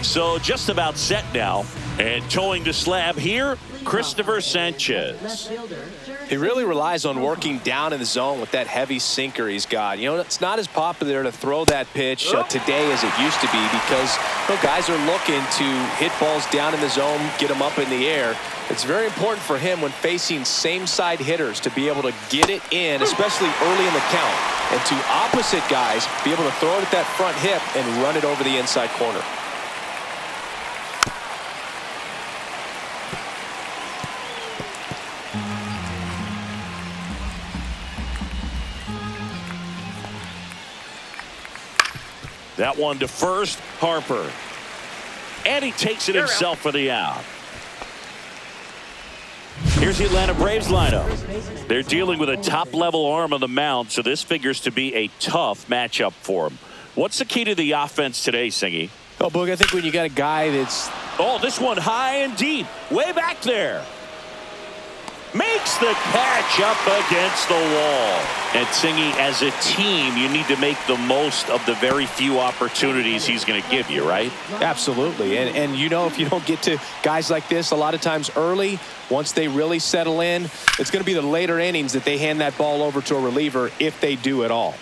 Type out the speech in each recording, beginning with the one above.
So just about set now. And towing the slab here, Christopher Sanchez. He really relies on working down in the zone with that heavy sinker he's got. You know, it's not as popular to throw that pitch today as it used to be because guys are looking to hit balls down in the zone, get them up in the air. It's very important for him when facing same-side hitters to be able to get it in, especially early in the count, and to opposite guys be able to throw it at that front hip and run it over the inside corner. That one to first, Harper. And he takes it himself for the out. Here's the Atlanta Braves lineup. They're dealing with a top-level arm on the mound, so this figures to be a tough matchup for him. What's the key to the offense today, Singy? Oh, Boog, I think when you got a guy that's... Oh, this one high and deep, way back there. Makes the catch up against the wall. And Singy, as a team, you need to make the most of the very few opportunities he's going to give you, right? Absolutely. And you know, if you don't get to guys like this a lot of times early, once they really settle in, it's going to be the later innings that they hand that ball over to a reliever if they do at all.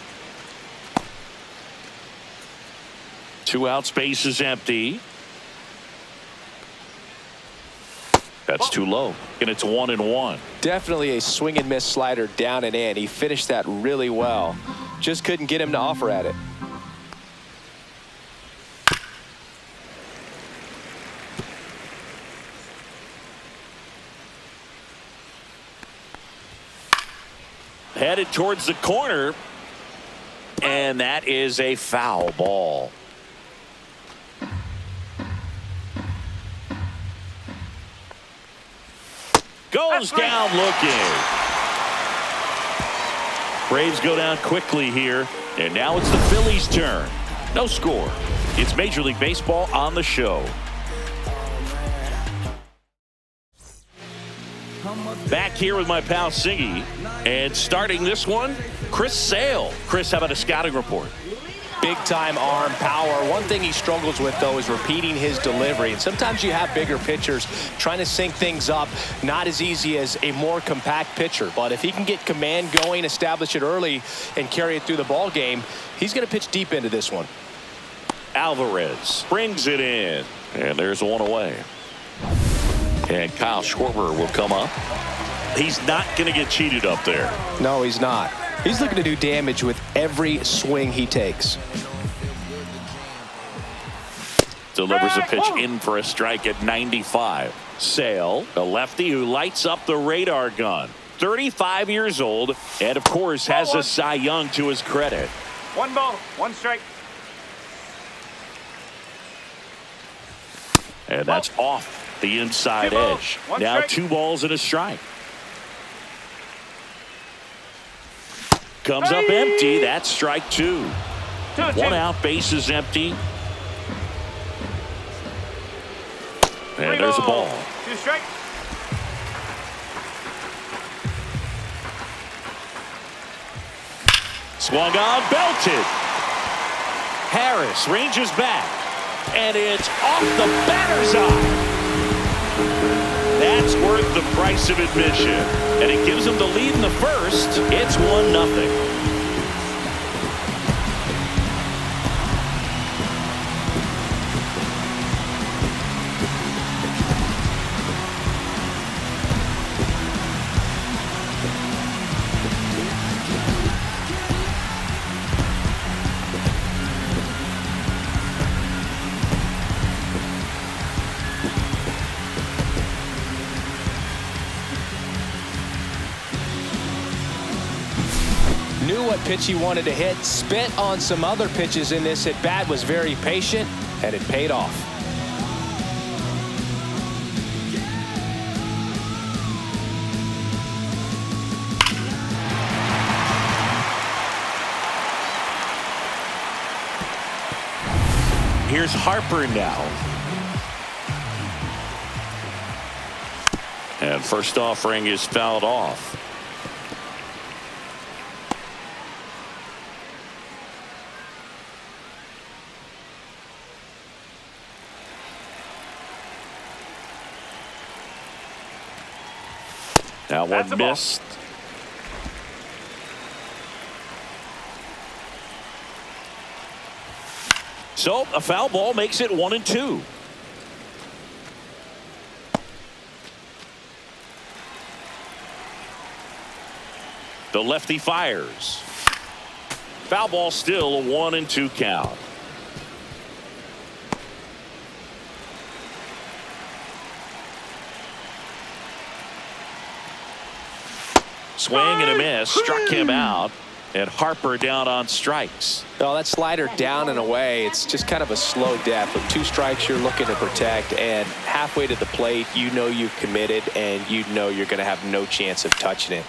2 outs, base is empty. That's too low, and it's 1-1. Definitely a swing and miss slider down and in. He finished that really well. Just couldn't get him to offer at it. Headed towards the corner, and that is a foul ball. Goes down looking. Braves go down quickly here, and now it's the Phillies' turn. No score. It's Major League Baseball on the show. Back here with my pal Singy, and starting this one, Chris Sale. Chris, how about a scouting report? Big-time arm power. One thing he struggles with, though, is repeating his delivery. And sometimes you have bigger pitchers trying to sync things up. Not as easy as a more compact pitcher. But if he can get command going, establish it early, and carry it through the ball game, he's going to pitch deep into this one. Alvarez brings it in. And there's one away. And Kyle Schwarber will come up. He's not going to get cheated up there. No, he's not. He's looking to do damage with every swing he takes. Delivers a pitch in for a strike at 95. Sale, a lefty who lights up the radar gun. 35 years old, and of course has a Cy Young to his credit. 1 ball, 1 strike. And that's off the inside edge. Now 2 balls and a strike. Comes up empty. That's strike 2. 1 out, base is empty. And there's a ball. 2 strikes. Swung on, belted. Harris ranges back. And it's off the batter's eye. That's worth the price of admission. And it gives them the lead in the first. It's 1-0. Knew what pitch he wanted to hit, spent on some other pitches in this at bat, was very patient, and it paid off. Here's Harper now. And first offering is fouled off. Now one missed. So a foul ball makes it 1-2. The lefty fires. Foul ball, still a 1-2 count. Swing and a miss, struck him out, and Harper down on strikes. Oh, that slider down and away, it's just kind of a slow death. With 2 strikes you're looking to protect, and halfway to the plate you know you've committed and you know you're going to have no chance of touching it.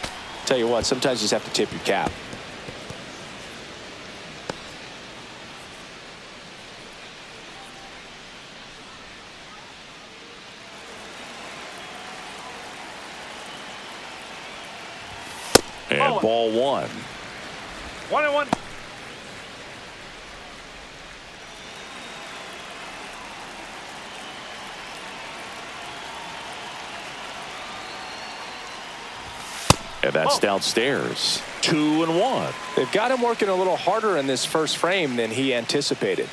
Tell you what, sometimes you just have to tip your cap. And ball 1. 1-1. And that's downstairs. 2-1. They've got him working a little harder in this first frame than he anticipated.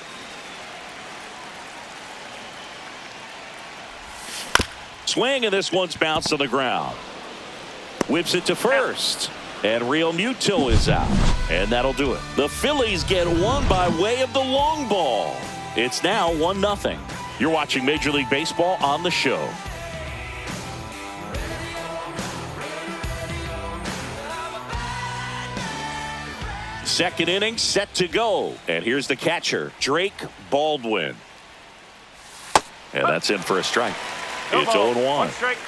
Swing, and this one's bounced on the ground. Whips it to first. And Real Muto is out. And that'll do it. The Phillies get one by way of the long ball. It's now 1-0. You're watching Major League Baseball on the show. Second inning set to go. And here's the catcher, Drake Baldwin. And that's in for a strike. It's 0-1. 1 strike.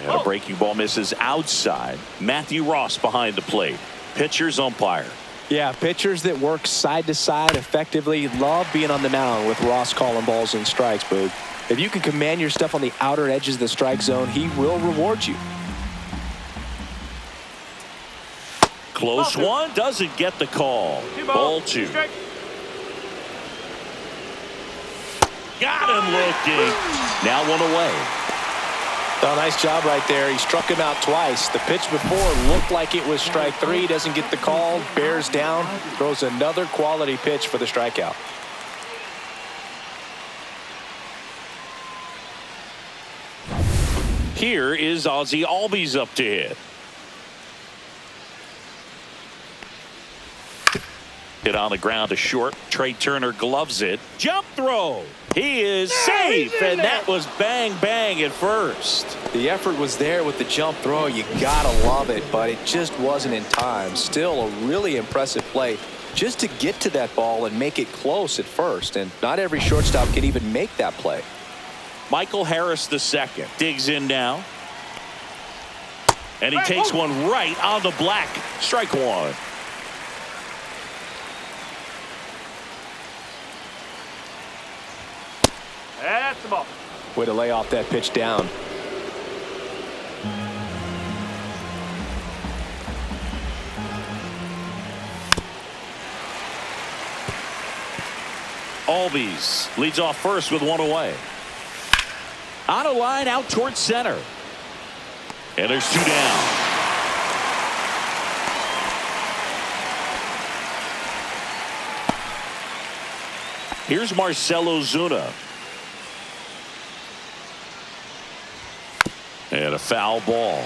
And a breaking ball misses outside. Matthew Ross behind the plate. Pitcher's umpire. Yeah, pitchers that work side to side effectively love being on the mound with Ross calling balls and strikes, Boog. If you can command your stuff on the outer edges of the strike zone, he will reward you. Close one, doesn't get the call. Ball 2. Got him looking. Now 1 away. Oh, nice job right there. He struck him out twice. The pitch before looked like it was strike 3. Doesn't get the call. Bears down. Throws another quality pitch for the strikeout. Here is Ozzie Albies up to hit. Hit on the ground to short. Trey Turner gloves it. Jump throw. He is safe, and that was bang bang at first. The effort was there with the jump throw. You gotta love it, but it just wasn't in time. Still a really impressive play just to get to that ball and make it close at first, and not every shortstop can even make that play. Michael Harris II digs in now, and he takes one right on the black. Strike 1. That's the ball. Way to lay off that pitch down. Albies leads off first with 1 away. On a line out towards center. And there's 2 down. Here's Marcelo Zuna. And a foul ball.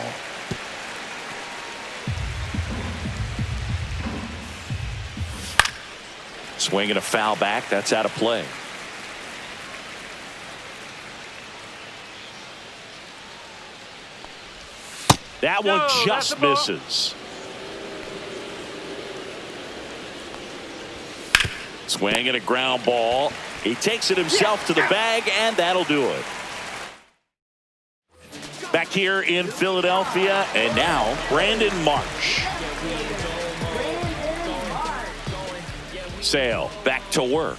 Swing and a foul back. That's out of play. That one just misses. Swing and a ground ball. He takes it himself to the bag, and that'll do it. Back here in Philadelphia, and now Brandon Marsh. Sale back to work.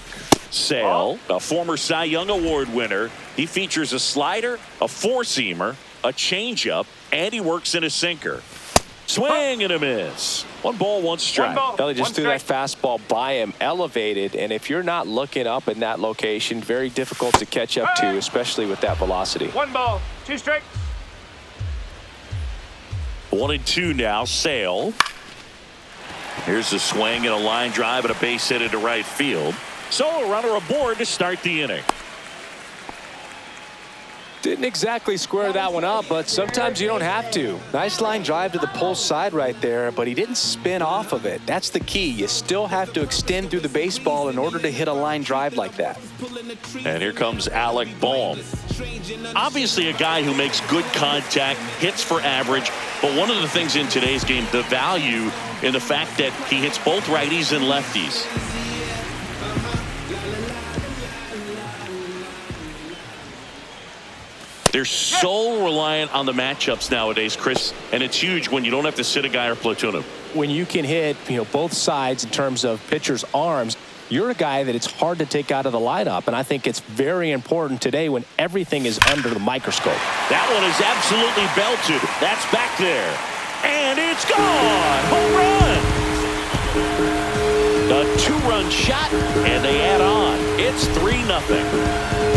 Sale, a former Cy Young Award winner. He features a slider, a four-seamer, a changeup, and he works in a sinker. Swing and a miss. 1 ball, 1 strike. Philly just threw that fastball by him, elevated, and if you're not looking up in that location, very difficult to catch up to, especially with that velocity. 1 ball, 2 strikes. 1-2 now. Sale. Here's a swing and a line drive and a base hit into right field. So a runner aboard to start the inning. Didn't exactly square that one up, but sometimes you don't have to. Nice line drive to the pull side right there, but he didn't spin off of it. That's the key. You still have to extend through the baseball in order to hit a line drive like that. And here comes Alec Bohm. Obviously a guy who makes good contact, hits for average, but one of the things in today's game, the value in the fact that he hits both righties and lefties. They're so reliant on the matchups nowadays, Chris, and it's huge when you don't have to sit a guy or platoon him. When you can hit, both sides in terms of pitchers' arms, you're a guy that it's hard to take out of the lineup, and I think it's very important today when everything is under the microscope. That one is absolutely belted. That's back there, and it's gone. Home run. A 2-run shot, and they add on. It's 3-0.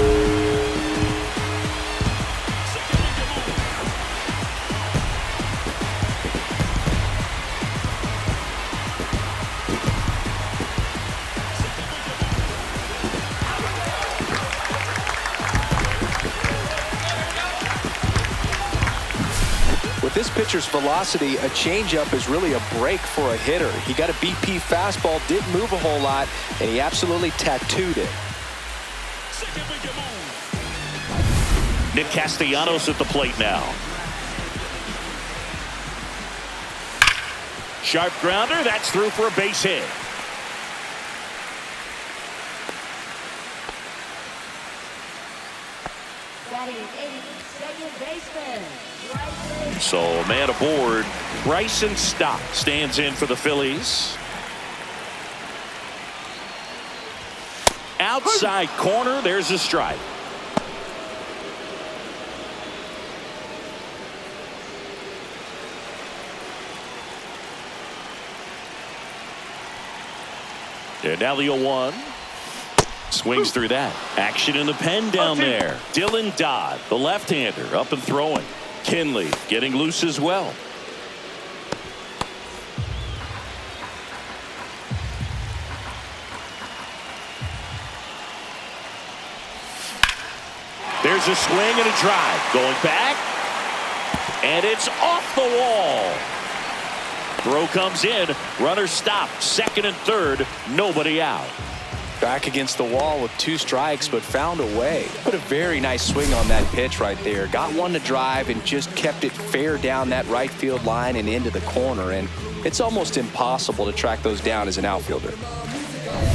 With this pitcher's velocity, a changeup is really a break for a hitter. He got a BP fastball, didn't move a whole lot, and he absolutely tattooed it. Nick Castellanos at the plate now. Sharp grounder, that's through for a base hit. So a man aboard. Bryson Stott stands in for the Phillies. Outside corner, there's a strike. And now the 0-1. Swings through that. Action in the pen down there. Dylan Dodd, the left-hander, up and throwing. Kinley getting loose as well. There's a swing and a drive. Going back. And it's off the wall. Throw comes in. Runner stopped. Second and third. Nobody out. Back against the wall with 2 strikes, but found a way. Put a very nice swing on that pitch right there. Got one to drive and just kept it fair down that right field line and into the corner. And it's almost impossible to track those down as an outfielder.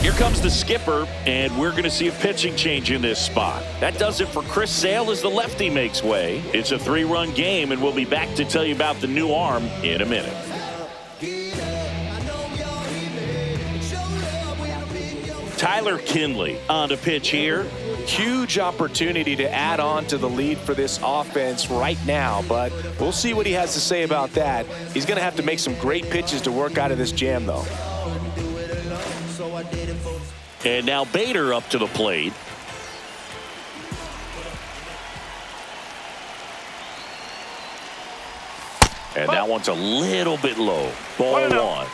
Here comes the skipper, and we're going to see a pitching change in this spot. That does it for Chris Sale as the lefty makes way. It's a 3-run game, and we'll be back to tell you about the new arm in a minute. Tyler Kinley on to pitch here. Huge opportunity to add on to the lead for this offense right now, but we'll see what he has to say about that. He's going to have to make some great pitches to work out of this jam, though. And now Bader up to the plate. And that one's a little bit low. Ball 1.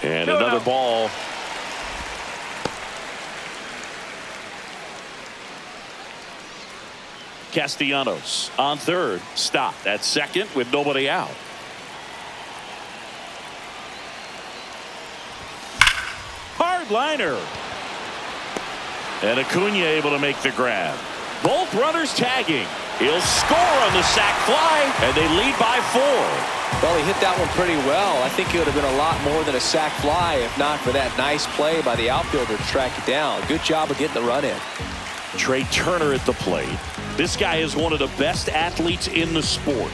And another ball. Castellanos on third. Stop at second with nobody out. Hard liner. And Acuna able to make the grab. Both runners tagging. He'll score on the sac fly, and they lead by 4. Well, he hit that one pretty well. I think it would have been a lot more than a sac fly if not for that nice play by the outfielder to track it down. Good job of getting the run in. Trey Turner at the plate. This guy is one of the best athletes in the sport.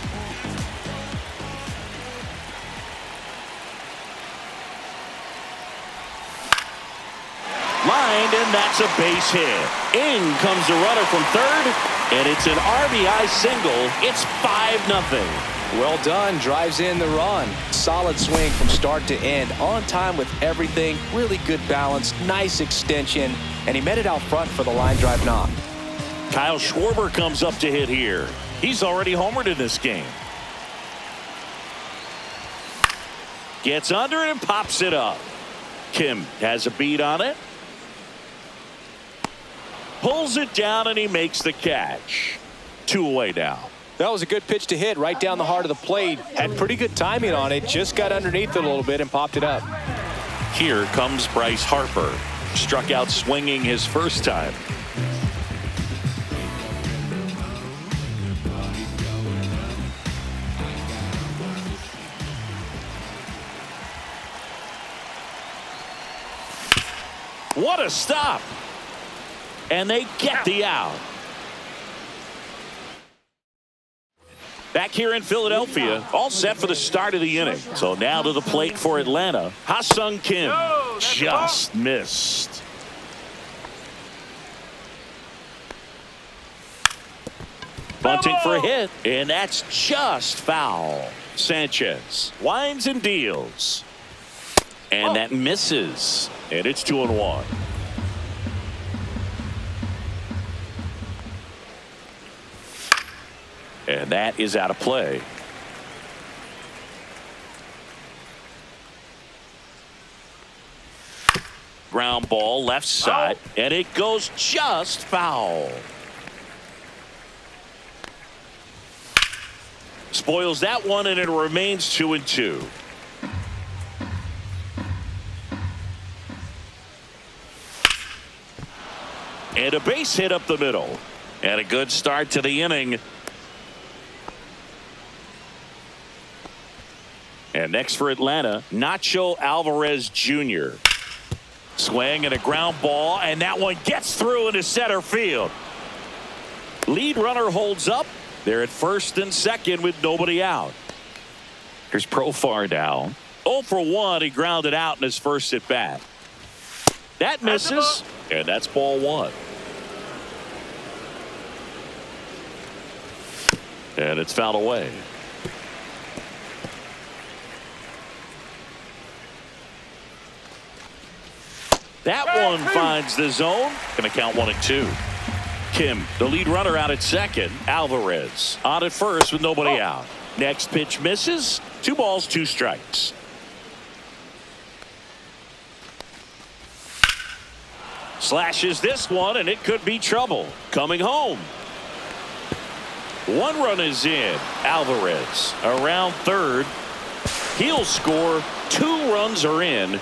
behind, and that's a base hit. In comes the runner from third, and it's an RBI single. It's 5-0. Well done. Drives in the run. Solid swing from start to end. On time with everything. Really good balance. Nice extension. And he met it out front for the line drive knock. Kyle Schwarber comes up to hit here. He's already homered in this game. Gets under it and pops it up. Kim has a beat on it. Pulls it down and he makes the catch. 2 away now. That was a good pitch to hit right down the heart of the plate. Had pretty good timing on it. Just got underneath it a little bit and popped it up. Here comes Bryce Harper. Struck out swinging his first time. What a stop. And they get the out. Back here in Philadelphia, all set for the start of the inning. So now to the plate for Atlanta. Ha-Sung Kim just missed. Bunting for a hit, and that's just foul. Sanchez winds and deals. And that misses. And it's 2-1. And that is out of play. Ground ball left side, and it goes just foul. Spoils that one, and it remains 2-2. And a base hit up the middle. And a good start to the inning. And next for Atlanta, Nacho Alvarez Jr. Swing and a ground ball, and that one gets through into center field. Lead runner holds up. They're at first and second with nobody out. Here's Profar now. 0 for 1. He grounded out in his first at bat. That misses, and that's ball 1. And it's fouled away. That one finds the zone. Going to count 1-2. Kim, the lead runner, out at second. Alvarez on at first with nobody out. Next pitch misses. 2 balls, 2 strikes. Slashes this one, and it could be trouble. Coming home. 1 run is in. Alvarez around third. He'll score. 2 runs are in.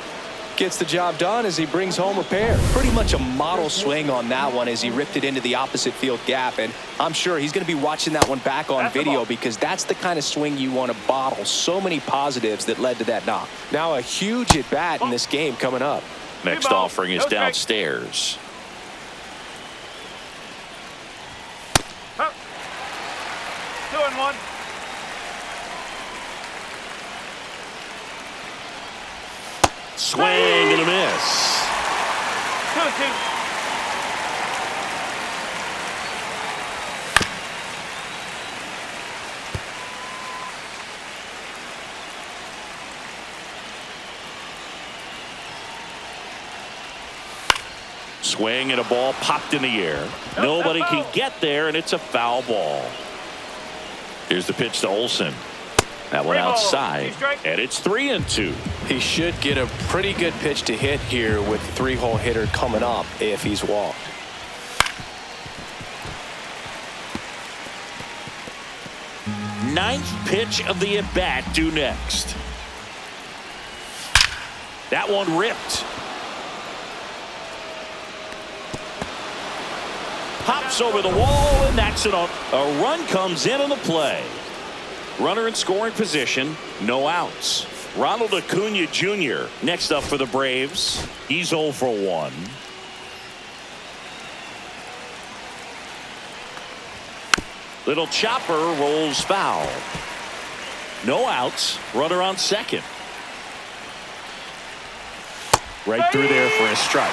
Gets the job done as he brings home a pair. Pretty much a model swing on that one as he ripped it into the opposite field gap. And I'm sure he's going to be watching that one back on video because that's the kind of swing you want to bottle. So many positives that led to that knock. Now a huge at bat in this game coming up. Next offering is downstairs. Huh. 2-1. Swing and a miss. 2-2. Swing and a ball popped in the air. Nobody can get there, and it's a foul ball. Here's the pitch to Olsen. That one outside, and it's 3-2. He should get a pretty good pitch to hit here with the 3-hole hitter coming up if he's walked. Ninth pitch of the at-bat due next. That one ripped. Hops over the wall, and that's it. A run comes in on the play. Runner in scoring position, no outs. Ronald Acuna Jr. next up for the Braves. He's 0 for 1. Little chopper rolls foul. No outs. Runner on second. Right through there for a strike.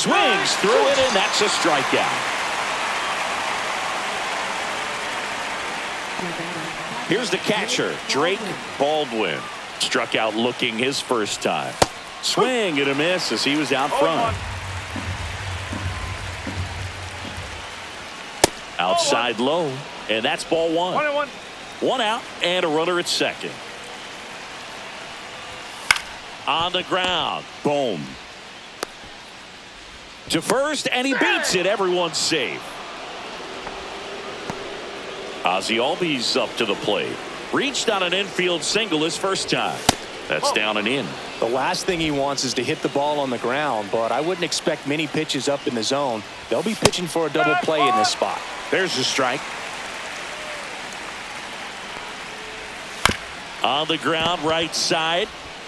Swings through it, and that's a strikeout. Here's the catcher, Drake Baldwin. Struck out looking his first time. Swing and a miss as he was out front. Outside low, and that's ball one. 1-1. One out and a runner at second. On the ground. Boom. To first, and he beats it. Everyone's safe. Ozzie Albies up to the plate. Reached on an infield single his first time. That's down and in. The last thing he wants is to hit the ball on the ground, but I wouldn't expect many pitches up in the zone. They'll be pitching for a double play in this spot. There's the strike. On the ground, right side.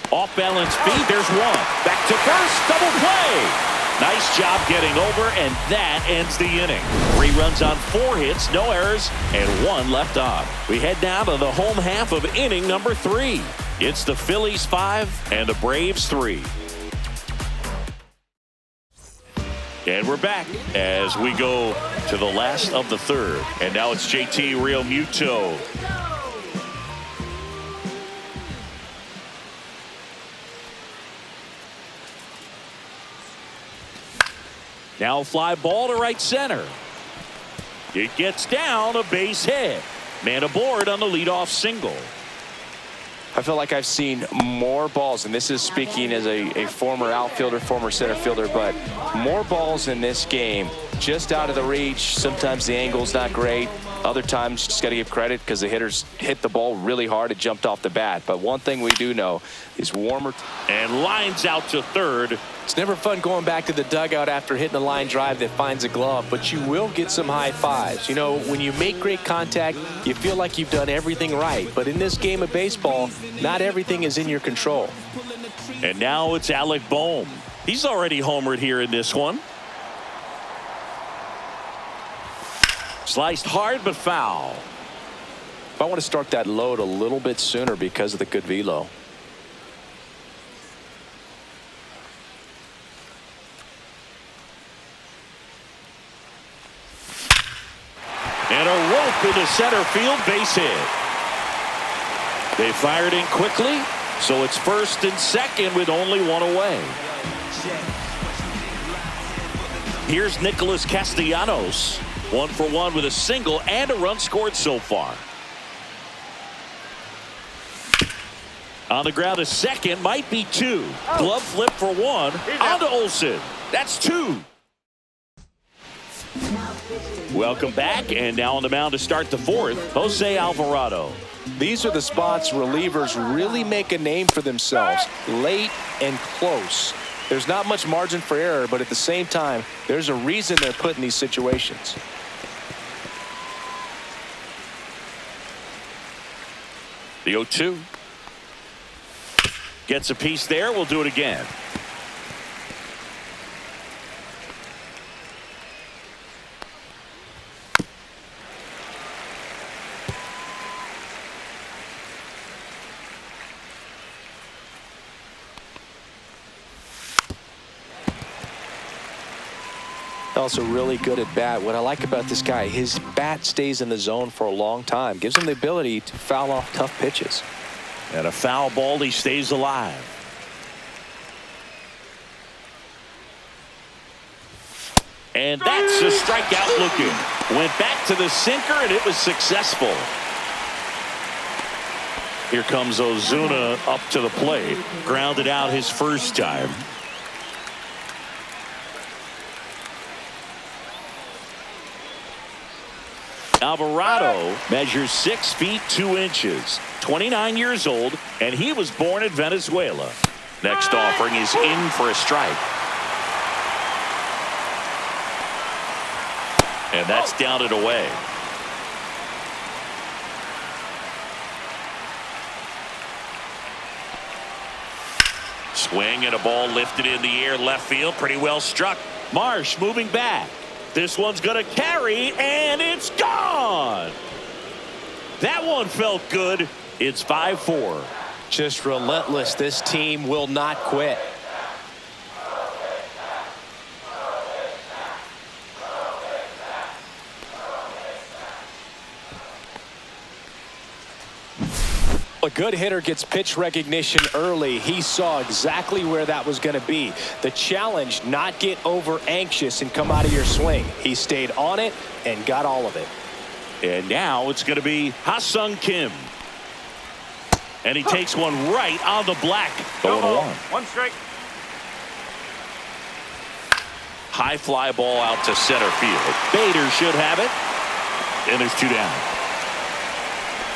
Off balance feed. There's one. Back to first. Double play. Nice job getting over, and that ends the inning. 3 runs on 4 hits, no errors, and 1 left on. We head now to the home half of inning number 3. It's the Phillies 5 and the Braves 3. And we're back as we go to the last of the third. And now it's JT Realmuto. Now fly ball to right center. It gets down, a base hit. Man aboard on the leadoff single. I feel like I've seen more balls, and this is speaking as a former outfielder, former center fielder, but more balls in this game just out of the reach. Sometimes the angle's not great. Other times, just got to give credit because the hitters hit the ball really hard. It jumped off the bat. But one thing we do know is warmer. And lines out to third. It's never fun going back to the dugout after hitting a line drive that finds a glove, but you will get some high fives. You know, when you make great contact, you feel like you've done everything right. But in this game of baseball, not everything is in your control. And now it's Alec Bohm. He's already homered here in this one. Sliced hard but foul. If I want to start that load a little bit sooner because of the good velo. And a rope into center field, base hit. They fired in quickly, so it's first and second with only 1 away. Here's Nicholas Castellanos. 1 for 1 with a single and a run scored so far. On the ground, a second, might be 2. Glove flip for 1. On to Olsen. That's 2. Welcome back, and now on the mound to start the 4th, Jose Alvarado. These are the spots relievers really make a name for themselves, late and close. There's not much margin for error, but at the same time, there's a reason they're put in these situations. The 0-2. Gets a piece there. We'll do it again. Also really good at bat. What I like about this guy, his bat stays in the zone for a long time. Gives him the ability to foul off tough pitches. And a foul ball, he stays alive. And that's a strikeout looking. Went back to the sinker, and it was successful. Here comes Ozuna up to the plate. Grounded out his first time. Alvarado measures 6 feet 2 inches, 29 years old, and he was born in Venezuela. Next offering is in for a strike. And that's down and away. Swing and a ball lifted in the air left field. Pretty well struck. Marsh moving back. This one's going to carry, and it's gone. That one felt good. It's 5-4. Just relentless. This team will not quit. A good hitter gets pitch recognition early. He saw exactly where that was going to be. The challenge, not get over anxious and come out of your swing. He stayed on it and got all of it. And now it's going to be Ha-Sung Kim. And he takes one right on the black. The 1-1. One strike. High fly ball out to center field. Bader should have it. And there's 2 down.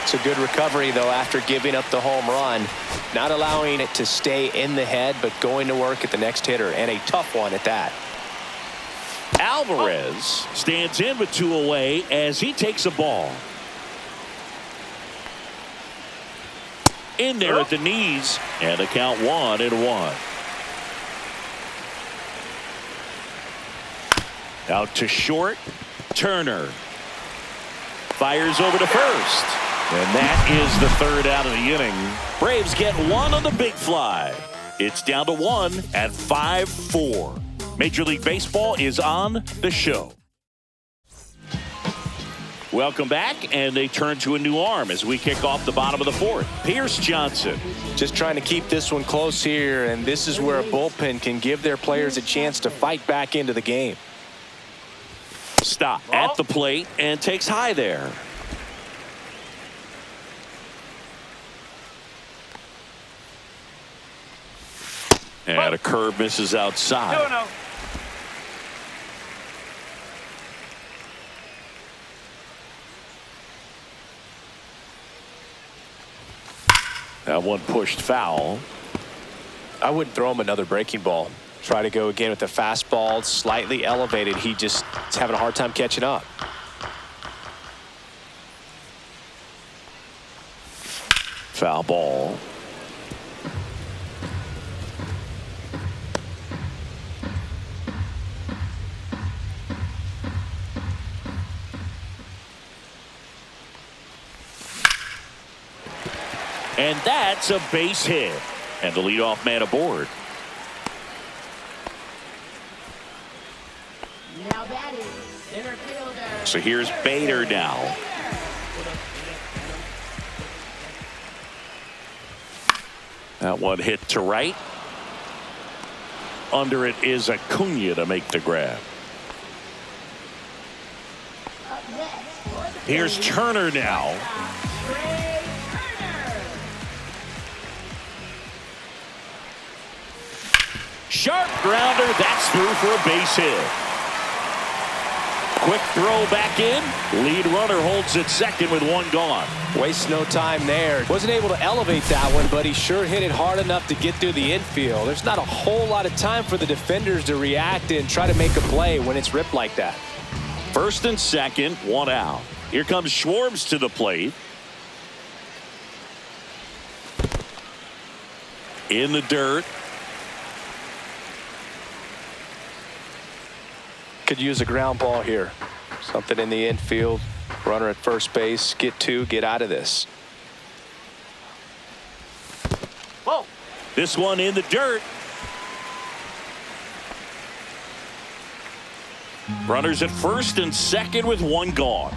It's a good recovery, though, after giving up the home run. Not allowing it to stay in the head, but going to work at the next hitter, and a tough one at that. Alvarez stands in with 2 away as he takes a ball. In there at the knees, and the count 1-1. Out to short. Turner fires over to first. And that is the 3rd out of the inning. Braves get 1 on the big fly. It's down to 1 at 5-4. Major League Baseball is on the show. Welcome back, and they turn to a new arm as we kick off the bottom of the 4th. Pierce Johnson. Just trying to keep this one close here, and this is where a bullpen can give their players a chance to fight back into the game. Stop at the plate and takes high there. And a curve misses outside. 2-0. That one pushed foul. I wouldn't throw him another breaking ball. Try to go again with the fastball, slightly elevated. He just is having a hard time catching up. Foul ball. And that's a base hit. And the leadoff man aboard. Now that is center fielder. So here's Bader now. That one hit to right. Under it is Acuna to make the grab. Here's Turner now. Sharp grounder. That's through for a base hit. Quick throw back in. Lead runner holds at second with 1 gone. Wastes no time there. Wasn't able to elevate that one, but he sure hit it hard enough to get through the infield. There's not a whole lot of time for the defenders to react and try to make a play when it's ripped like that. 1st and 2nd, 1 out. Here comes Schwartz to the plate. In the dirt. Could use a ground ball here. Something in the infield. Runner at first base. Get 2. Get out of this. Whoa. This one in the dirt. Runners at 1st and 2nd with 1 gone.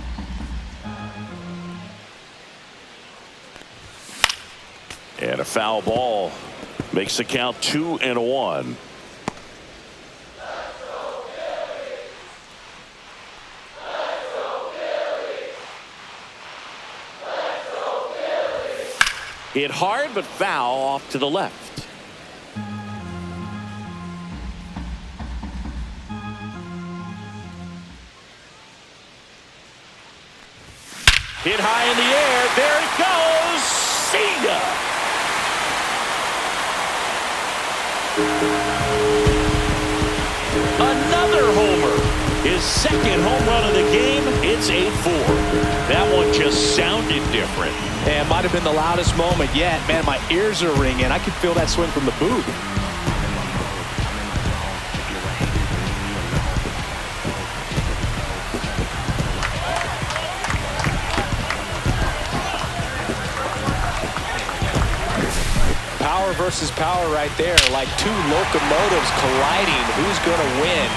And a foul ball makes the count 2-1. Hit hard but foul off to the left. Hit high in the air. There it goes. See ya. Another homer. His 2nd home run of the game. It's 8-4. That one just sounded different. And it might have been the loudest moment yet. Man, my ears are ringing. I can feel that swing from the booth. Power versus power right there. Like 2 locomotives colliding. Who's going to win?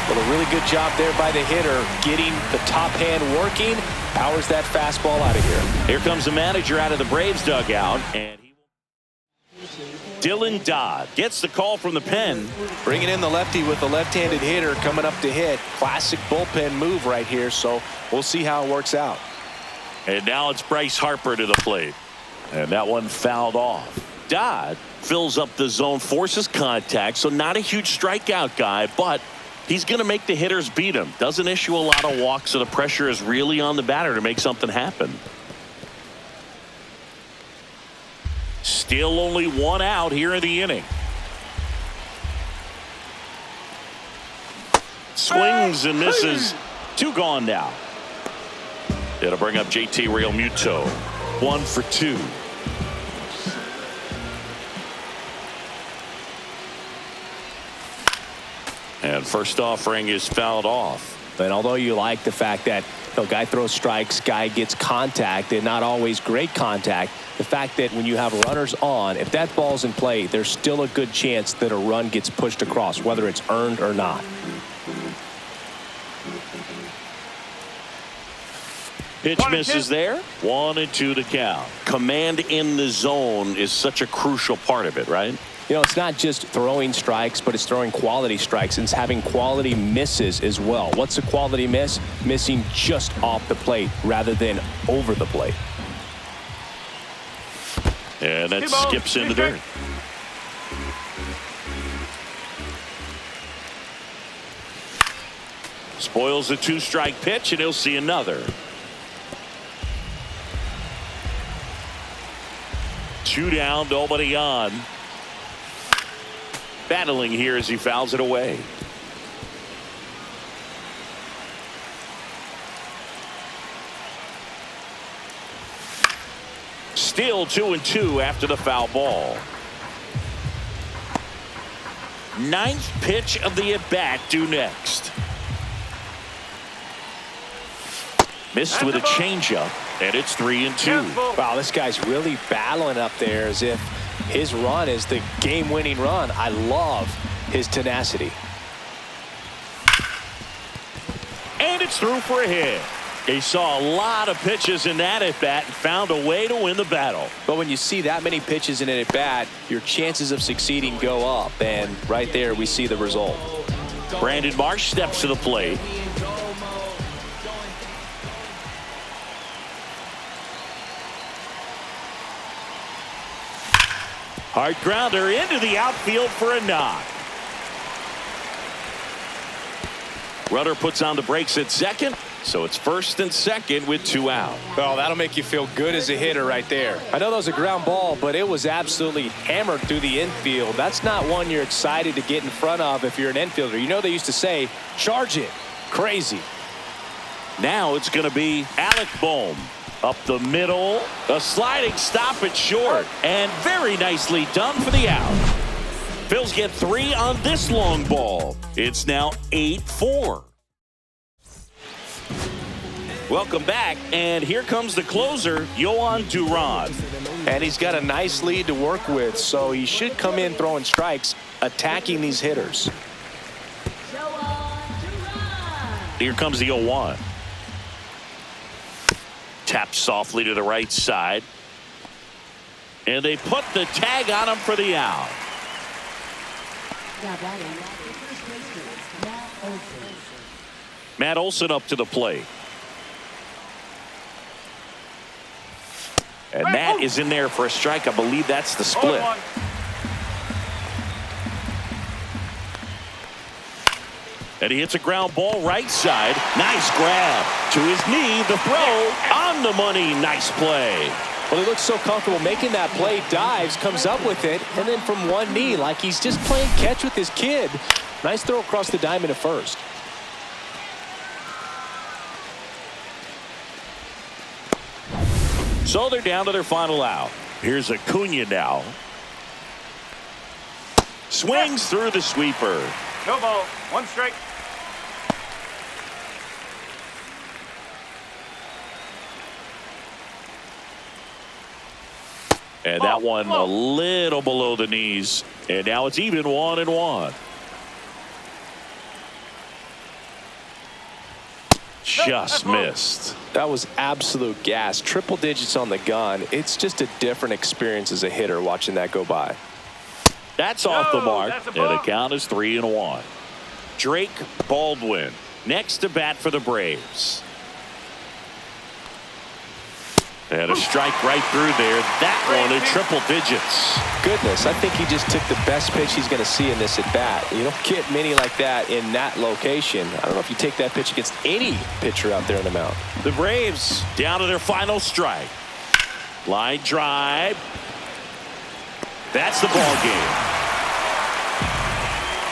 Well, a really good job there by the hitter, getting the top hand working, powers that fastball out of here. Here comes the manager out of the Braves dugout, and Dylan Dodd gets the call from the pen. Bringing in the lefty with the left-handed hitter coming up to hit. Classic bullpen move right here, so we'll see how it works out. And now it's Bryce Harper to the plate. And that one fouled off. Dodd fills up the zone, forces contact, so not a huge strikeout guy, but he's going to make the hitters beat him. Doesn't issue a lot of walks, so the pressure is really on the batter to make something happen. Still only one out here in the inning. Swings and misses. Two gone now. It'll bring up JT Realmuto. 1 for 2. And first offering is fouled off. And although you like the fact that the guy throws strikes, guy gets contact, and not always great contact, the fact that when you have runners on, if that ball's in play, there's still a good chance that a run gets pushed across, whether it's earned or not. Pitch misses there. 1-2 to count. Command in the zone is such a crucial part of it, right? You know, it's not just throwing strikes, but it's throwing quality strikes and it's having quality misses as well. What's a quality miss? Missing just off the plate rather than over the plate. And that skips into dirt. Spoils a 2-strike pitch, and he'll see another. 2 down, nobody on. Battling here as he fouls it away. Still 2-2 after the foul ball. 9th pitch of the at-bat due next. Missed with a changeup, and it's 3-2. Wow, this guy's really battling up there as if his run is the game-winning run. I love his tenacity. And it's through for a hit. He saw a lot of pitches in that at-bat and found a way to win the battle. But when you see that many pitches in an at-bat, your chances of succeeding go up. And right there, we see the result. Brandon Marsh steps to the plate. Hard grounder into the outfield for a knock. Runner puts on the brakes at second, so it's first and second with 2 out. Well, that'll make you feel good as a hitter right there. I know that was a ground ball, but it was absolutely hammered through the infield. That's not one you're excited to get in front of if you're an infielder. You know they used to say, charge it. Crazy. Now it's going to be Alec Bohm. Up the middle, a sliding stop at short, and very nicely done for the out. Phils get 3 on this long ball. It's now 8-4. Welcome back, and here comes the closer, Yohan Duran. And he's got a nice lead to work with, so he should come in throwing strikes, attacking these hitters. Here comes the 0-1. Taps softly to the right side. And they put the tag on him for the out. Matt Olson up to the plate. And Matt is in there for a strike. I believe that's the split. And he hits a ground ball right side. Nice grab to his knee. The throw on the money. Nice play. Well, he looks so comfortable making that play. Dives, comes up with it, and then from one knee, like he's just playing catch with his kid. Nice throw across the diamond to first. So they're down to their final out. Here's Acuna now. Swings through the sweeper. No ball. 1 strike. And that one a little below the knees. And now it's even 1-1. just missed. That was absolute gas. Triple digits on the gun. It's just a different experience as a hitter watching that go by. That's off the mark, that's a and ball. the count is 3-1. Drake Baldwin next to bat for the Braves. And a strike right through there. That one in triple digits. Goodness, I think he just took the best pitch he's going to see in this at bat. You don't get many like that in that location. I don't know if you take that pitch against any pitcher out there on the mound. The Braves down to their final strike. Line drive. That's the ball game.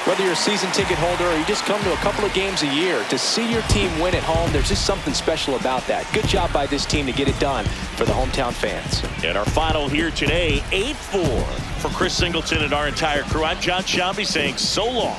Whether you're a season ticket holder or you just come to a couple of games a year, to see your team win at home, there's just something special about that. Good job by this team to get it done for the hometown fans. And our final here today, 8-4. For Chris Singleton and our entire crew, I'm John Shambi saying so long.